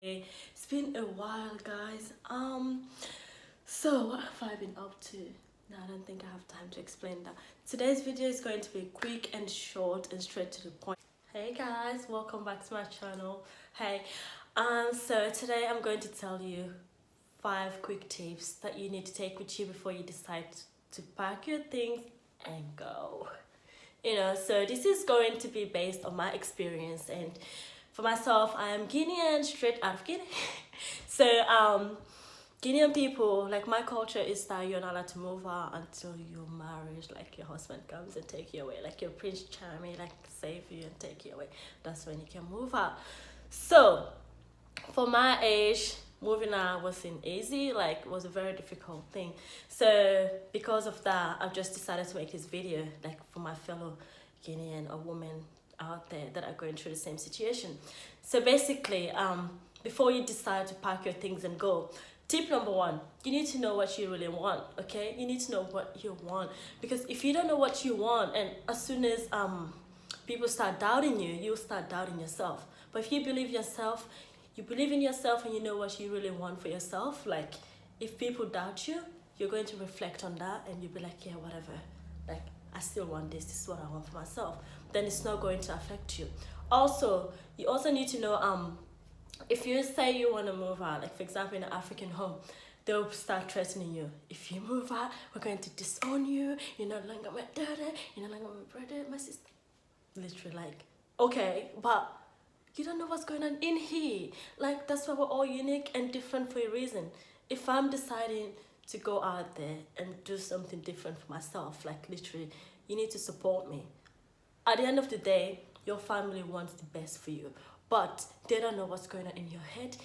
It's been a while, guys. So what have I been up to? No, I don't think I have time to explain that. Today's video is going to be quick and short and straight to the point. Hey guys, welcome back to my channel. Hey, so today I'm going to tell you 5 quick tips that you need to take with you before you decide to pack your things and go. So this is going to be based on my experience, and for myself, I am Guinean, straight out of Guinea. So Guinean people, like, my culture is that you're not allowed to move out until you're married. Like, your husband comes and take you away, like your prince charming, like, save you and take you away. That's when you can move out. So for my age, moving out wasn't easy. Like, it was a very difficult thing. So because of that, I've just decided to make this video, like, for my fellow Guinean or women out there that are going through the same situation. So basically, before you decide to pack your things and go, tip number 1, you need to know what you really want. Okay, you need to know what you want, because if you don't know what you want, and as soon as people start doubting you, you'll start doubting yourself. But if you believe yourself, you believe in yourself, and you know what you really want for yourself, like, if people doubt you, you're going to reflect on that and you'll be like, yeah, whatever, like, I still want this is what I want for myself. Then it's not going to affect you. Also, you also need to know, if you say you want to move out, like, for example, in an African home, they'll start threatening you. If you move out, we're going to disown you. You're no longer my daughter, you're no longer my brother, my sister. Literally, like, okay, but you don't know what's going on in here. Like, that's why we're all unique and different for a reason. If I'm deciding to go out there and do something different for myself, like, literally, you need to support me. At the end of the day, your family wants the best for you, but they don't know what's going on in your head.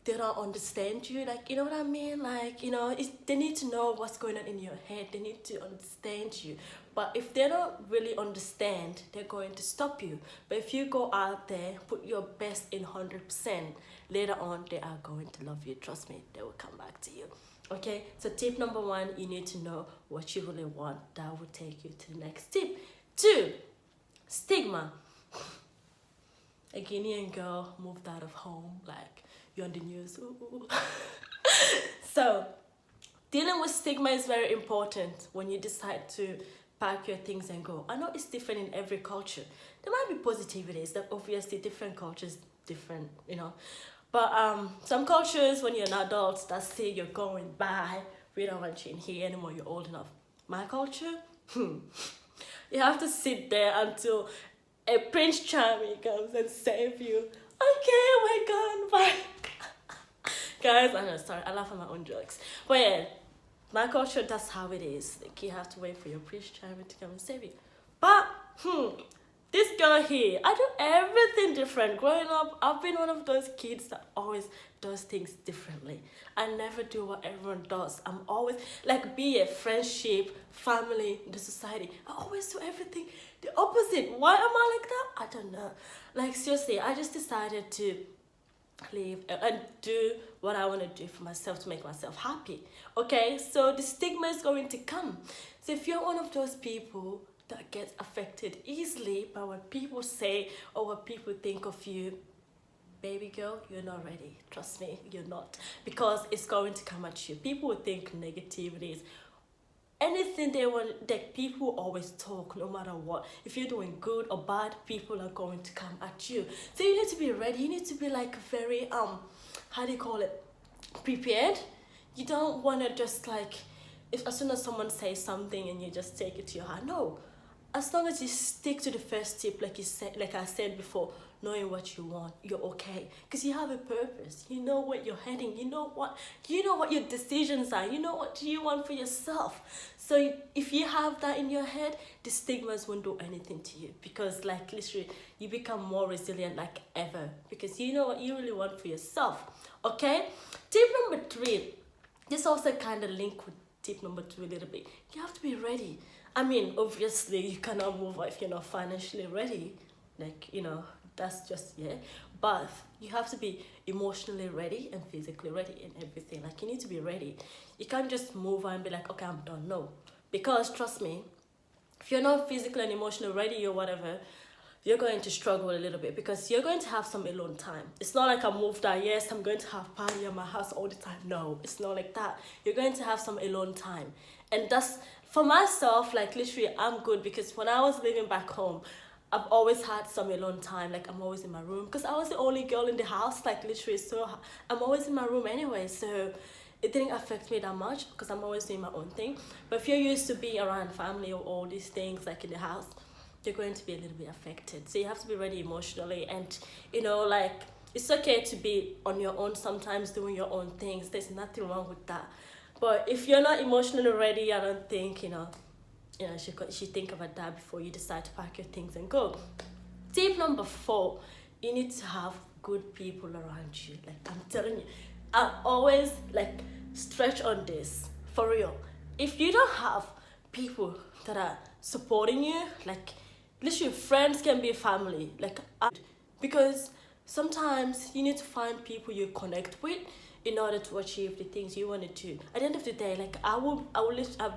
They don't understand you, like, you know what I mean? Like, they need to know what's going on in your head. They need to understand you. But if they don't really understand, they're going to stop you. But if you go out there, put your best in 100%, later on, they are going to love you. Trust me, they will come back to you. Okay, so tip number 1, you need to know what you really want. That will take you to the next tip. 2, stigma. A Guinean girl moved out of home, like, you're on the news. Ooh. So dealing with stigma is very important when you decide to pack your things and go. I know it's different in every culture. There might be positivities, that obviously different cultures different, but some cultures, when you're an adult, that say you're going by, we don't want you in here anymore, you're old enough. My culture, you have to sit there until a prince charming comes and save you. Okay, we're gone, bye. Guys, I'm sorry, I laugh at my own jokes. But yeah, my culture, that's how it is. Like, you have to wait for your prince charming to come and save you. But this girl here, I do everything different. Growing up, I've been one of those kids that always does things differently. I never do what everyone does. I'm always, like, be it friendship, family, the society, I always do everything the opposite. Why am I like that? I don't know. Like, seriously, I just decided to live and do what I want to do for myself to make myself happy. Okay, so the stigma is going to come. So if you're one of those people that gets affected easily by what people say or what people think of you, baby girl, you're not ready. Trust me, you're not. Because it's going to come at you. People will think negativities. Anything they want, that people always talk, no matter what. If you're doing good or bad, people are going to come at you. So you need to be ready. You need to be, like, very, how do you call it? Prepared. You don't want to just, like, if as soon as someone says something and you just take it to your heart. No. As long as you stick to the first tip, like I said before, knowing what you want, you're okay. Because you have a purpose. You know where you're heading. You know what your decisions are. You know what you want for yourself. So if you have that in your head, the stigmas won't do anything to you. Because, like, literally, you become more resilient like ever. Because you know what you really want for yourself. Okay? Tip number 3. This also kind of linked with tip number 2 a little bit. You have to be ready. I mean, obviously, you cannot move if you're not financially ready. Like, that's just, yeah. But you have to be emotionally ready and physically ready in everything. Like, you need to be ready. You can't just move and be like, okay, I'm done. No. Because, trust me, if you're not physically and emotionally ready or whatever, you're going to struggle a little bit because you're going to have some alone time. It's not like I moved out, yes, I'm going to have party at my house all the time. No, it's not like that. You're going to have some alone time. And that's, for myself, like literally, I'm good because when I was living back home, I've always had some alone time. Like I'm always in my room because I was the only girl in the house, like literally, so I'm always in my room anyway. So it didn't affect me that much because I'm always doing my own thing. But if you're used to being around family or all these things like in the house, you're going to be a little bit affected. So you have to be ready emotionally, and you know, like it's okay to be on your own sometimes doing your own things. There's nothing wrong with that. But if you're not emotionally ready, I don't think, you should think about that before you decide to pack your things and go. Tip number 4, you need to have good people around you. Like I'm telling you, I always like stretch on this for real. If you don't have people that are supporting you, like literally friends can be family, because sometimes you need to find people you connect with in order to achieve the things you want to do. At the end of the day, like I'll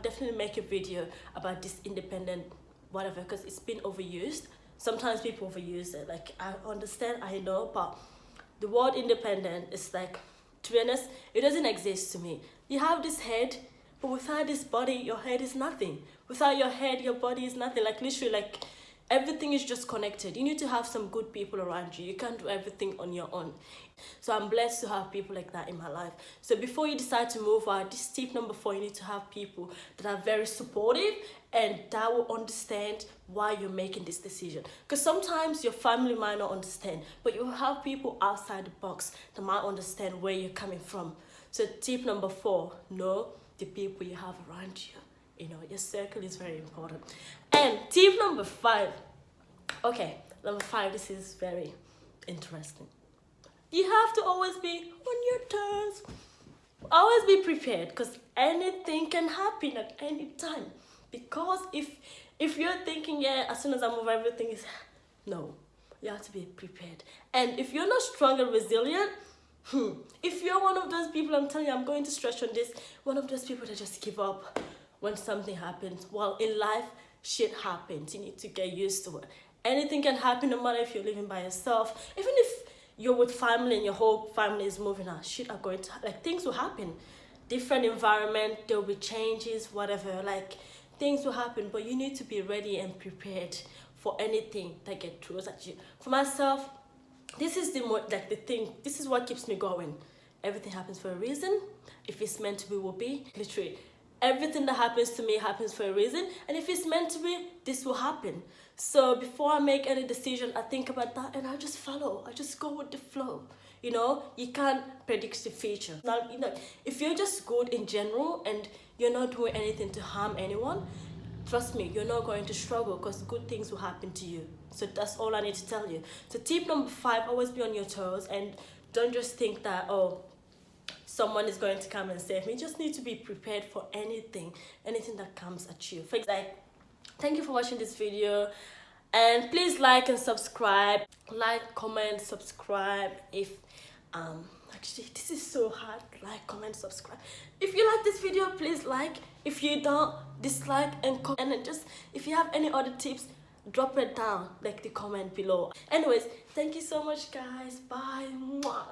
definitely make a video about this independent whatever, because it's been overused. Sometimes people overuse it. Like I understand, I know, but the word independent is like, to be honest, it doesn't exist to me. You have this head, but without this body, your head is nothing. Without your head, your body is nothing. Like literally, like everything is just connected. You need to have some good people around you. You can't do everything on your own. So I'm blessed to have people like that in my life. So before you decide to move out, this tip number 4, you need to have people that are very supportive and that will understand why you're making this decision. Because sometimes your family might not understand, but you have people outside the box that might understand where you're coming from. So tip number 4, know the people you have around you. You know, your circle is very important. And tip number 5. Okay, number 5, this is very interesting. You have to always be on your toes. Always be prepared, because anything can happen at any time. Because if you're thinking, yeah, as soon as I move, everything is... No, you have to be prepared. And if you're not strong and resilient, if you're one of those people, I'm telling you, I'm going to stretch on this, one of those people that just give up when something happens. Well, in life, shit happens. You need to get used to it. Anything can happen, no matter if you're living by yourself. Even if you're with family and your whole family is moving out, shit are going to, like, things will happen. Different environment, there will be changes, whatever, like, things will happen, but you need to be ready and prepared for anything that get throws at you. For myself, this is the thing, this is what keeps me going. Everything happens for a reason. If it's meant to be, will be. Literally, everything that happens to me happens for a reason, and if it's meant to be, this will happen. So before I make any decision, I think about that and I just follow. I just go with the flow. You know, you can't predict the future. Now, you know, if you're just good in general and you're not doing anything to harm anyone, trust me, you're not going to struggle, because good things will happen to you. So that's all I need to tell you. So tip number 5, always be on your toes, and don't just think that, oh, someone is going to come and save me. You just need to be prepared for anything that comes at you. For example, thank you for watching this video, and please like and subscribe. Like, comment, subscribe. If actually this is so hard. Like, comment, subscribe. If you like this video, please like. If you don't, dislike and comment. And then just, if you have any other tips, drop it down, like the comment below. Anyways, thank you so much, guys. Bye. Mwah.